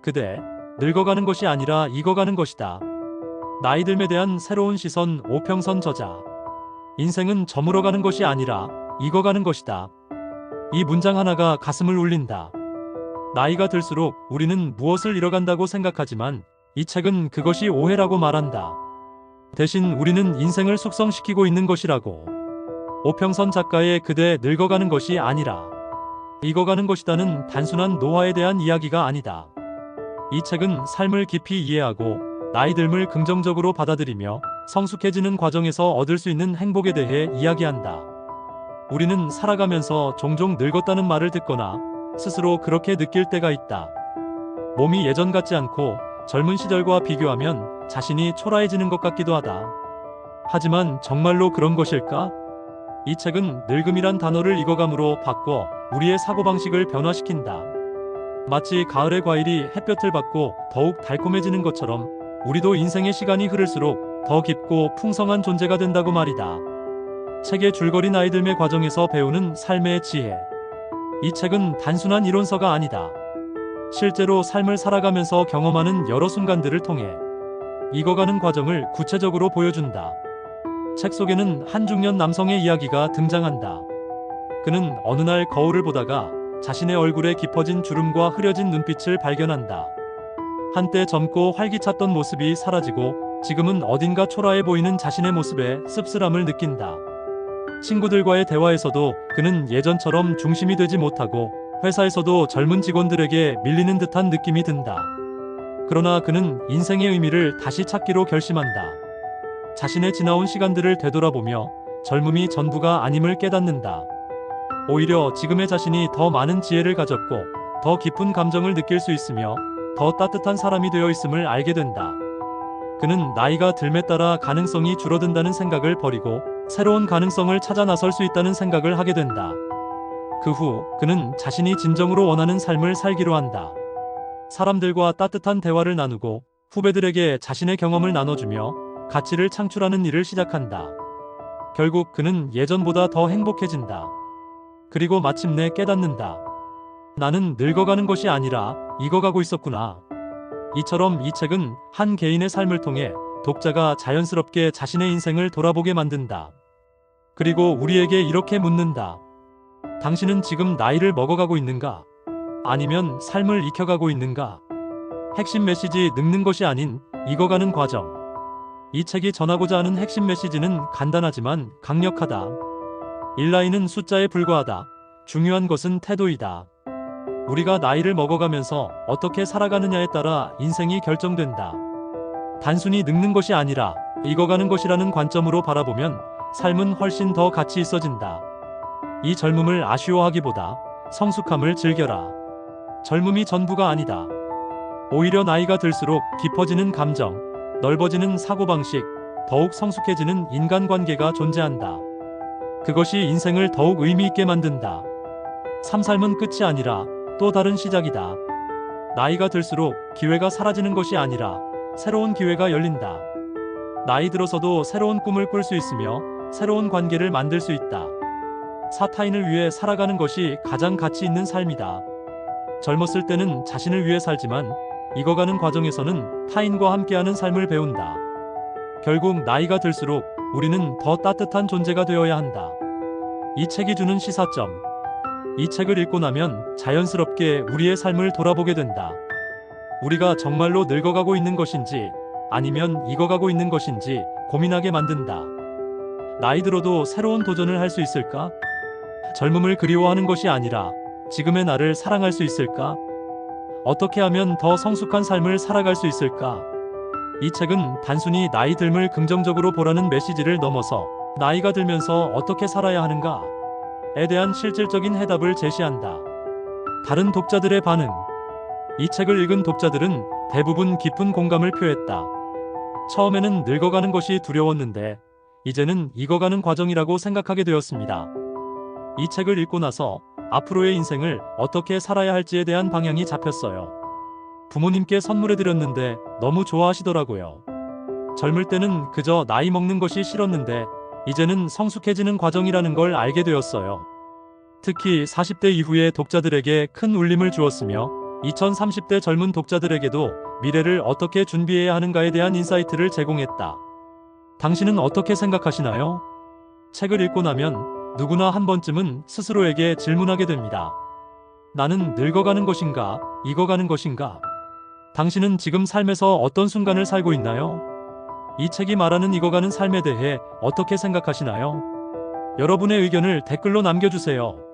그대, 늙어가는 것이 아니라 익어가는 것이다. 나이 듦에 대한 새로운 시선 오평선 저자. 인생은 저물어가는 것이 아니라 익어가는 것이다. 이 문장 하나가 가슴을 울린다. 나이가 들수록 우리는 무엇을 잃어간다고 생각하지만 이 책은 그것이 오해라고 말한다. 대신 우리는 인생을 숙성시키고 있는 것이라고. 오평선 작가의 그대 늙어가는 것이 아니라 익어가는 것이다는 단순한 노화에 대한 이야기가 아니다. 이 책은 삶을 깊이 이해하고 나이 듦을 긍정적으로 받아들이며 성숙해지는 과정에서 얻을 수 있는 행복에 대해 이야기한다. 우리는 살아가면서 종종 늙었다는 말을 듣거나 스스로 그렇게 느낄 때가 있다. 몸이 예전 같지 않고 젊은 시절과 비교하면 자신이 초라해지는 것 같기도 하다. 하지만 정말로 그런 것일까? 이 책은 늙음이란 단어를 익어감으로 바꿔 우리의 사고방식을 변화시킨다. 마치 가을의 과일이 햇볕을 받고 더욱 달콤해지는 것처럼 우리도 인생의 시간이 흐를수록 더 깊고 풍성한 존재가 된다고 말이다. 책의 줄거리 나이 듦의 과정에서 배우는 삶의 지혜. 이 책은 단순한 이론서가 아니다. 실제로 삶을 살아가면서 경험하는 여러 순간들을 통해 익어가는 과정을 구체적으로 보여준다. 책 속에는 한 중년 남성의 이야기가 등장한다. 그는 어느 날 거울을 보다가 자신의 얼굴에 깊어진 주름과 흐려진 눈빛을 발견한다. 한때 젊고 활기찼던 모습이 사라지고 지금은 어딘가 초라해 보이는 자신의 모습에 씁쓸함을 느낀다. 친구들과의 대화에서도 그는 예전처럼 중심이 되지 못하고 회사에서도 젊은 직원들에게 밀리는 듯한 느낌이 든다. 그러나 그는 인생의 의미를 다시 찾기로 결심한다. 자신의 지나온 시간들을 되돌아보며 젊음이 전부가 아님을 깨닫는다. 오히려 지금의 자신이 더 많은 지혜를 가졌고 더 깊은 감정을 느낄 수 있으며 더 따뜻한 사람이 되어 있음을 알게 된다. 그는 나이가 듦에 따라 가능성이 줄어든다는 생각을 버리고 새로운 가능성을 찾아 나설 수 있다는 생각을 하게 된다. 그 후 그는 자신이 진정으로 원하는 삶을 살기로 한다. 사람들과 따뜻한 대화를 나누고 후배들에게 자신의 경험을 나눠주며 가치를 창출하는 일을 시작한다. 결국 그는 예전보다 더 행복해진다. 그리고 마침내 깨닫는다. 나는 늙어가는 것이 아니라 익어가고 있었구나. 이처럼 이 책은 한 개인의 삶을 통해 독자가 자연스럽게 자신의 인생을 돌아보게 만든다. 그리고 우리에게 이렇게 묻는다. 당신은 지금 나이를 먹어가고 있는가? 아니면 삶을 익혀가고 있는가? 핵심 메시지 늙는 것이 아닌 익어가는 과정. 이 책이 전하고자 하는 핵심 메시지는 간단하지만 강력하다. 일나이는 숫자에 불과하다. 중요한 것은 태도이다. 우리가 나이를 먹어가면서 어떻게 살아가느냐에 따라 인생이 결정된다. 단순히 늙는 것이 아니라 익어가는 것이라는 관점으로 바라보면 삶은 훨씬 더 가치 있어진다. 이 젊음을 아쉬워하기보다 성숙함을 즐겨라. 젊음이 전부가 아니다. 오히려 나이가 들수록 깊어지는 감정, 넓어지는 사고방식, 더욱 성숙해지는 인간관계가 존재한다. 그것이 인생을 더욱 의미 있게 만든다. 삶은 끝이 아니라 또 다른 시작이다. 나이가 들수록 기회가 사라지는 것이 아니라 새로운 기회가 열린다. 나이 들어서도 새로운 꿈을 꿀 수 있으며 새로운 관계를 만들 수 있다. 타인을 위해 살아가는 것이 가장 가치 있는 삶이다. 젊었을 때는 자신을 위해 살지만 익어가는 과정에서는 타인과 함께하는 삶을 배운다. 결국 나이가 들수록 우리는 더 따뜻한 존재가 되어야 한다. 이 책이 주는 시사점. 이 책을 읽고 나면 자연스럽게 우리의 삶을 돌아보게 된다. 우리가 정말로 늙어가고 있는 것인지 아니면 익어가고 있는 것인지 고민하게 만든다. 나이 들어도 새로운 도전을 할 수 있을까? 젊음을 그리워하는 것이 아니라 지금의 나를 사랑할 수 있을까? 어떻게 하면 더 성숙한 삶을 살아갈 수 있을까? 이 책은 단순히 나이 듦을 긍정적으로 보라는 메시지를 넘어서 나이가 들면서 어떻게 살아야 하는가에 대한 실질적인 해답을 제시한다. 다른 독자들의 반응. 이 책을 읽은 독자들은 대부분 깊은 공감을 표했다. 처음에는 늙어가는 것이 두려웠는데 이제는 익어가는 과정이라고 생각하게 되었습니다. 이 책을 읽고 나서 앞으로의 인생을 어떻게 살아야 할지에 대한 방향이 잡혔어요. 부모님께 선물해드렸는데 너무 좋아하시더라고요. 젊을 때는 그저 나이 먹는 것이 싫었는데 이제는 성숙해지는 과정이라는 걸 알게 되었어요. 특히 40대 이후의 독자들에게 큰 울림을 주었으며 2030대 젊은 독자들에게도 미래를 어떻게 준비해야 하는가에 대한 인사이트를 제공했다. 당신은 어떻게 생각하시나요? 책을 읽고 나면 누구나 한 번쯤은 스스로에게 질문하게 됩니다. 나는 늙어가는 것인가, 익어가는 것인가? 당신은 지금 삶에서 어떤 순간을 살고 있나요? 이 책이 말하는 익어가는 삶에 대해 어떻게 생각하시나요? 여러분의 의견을 댓글로 남겨주세요.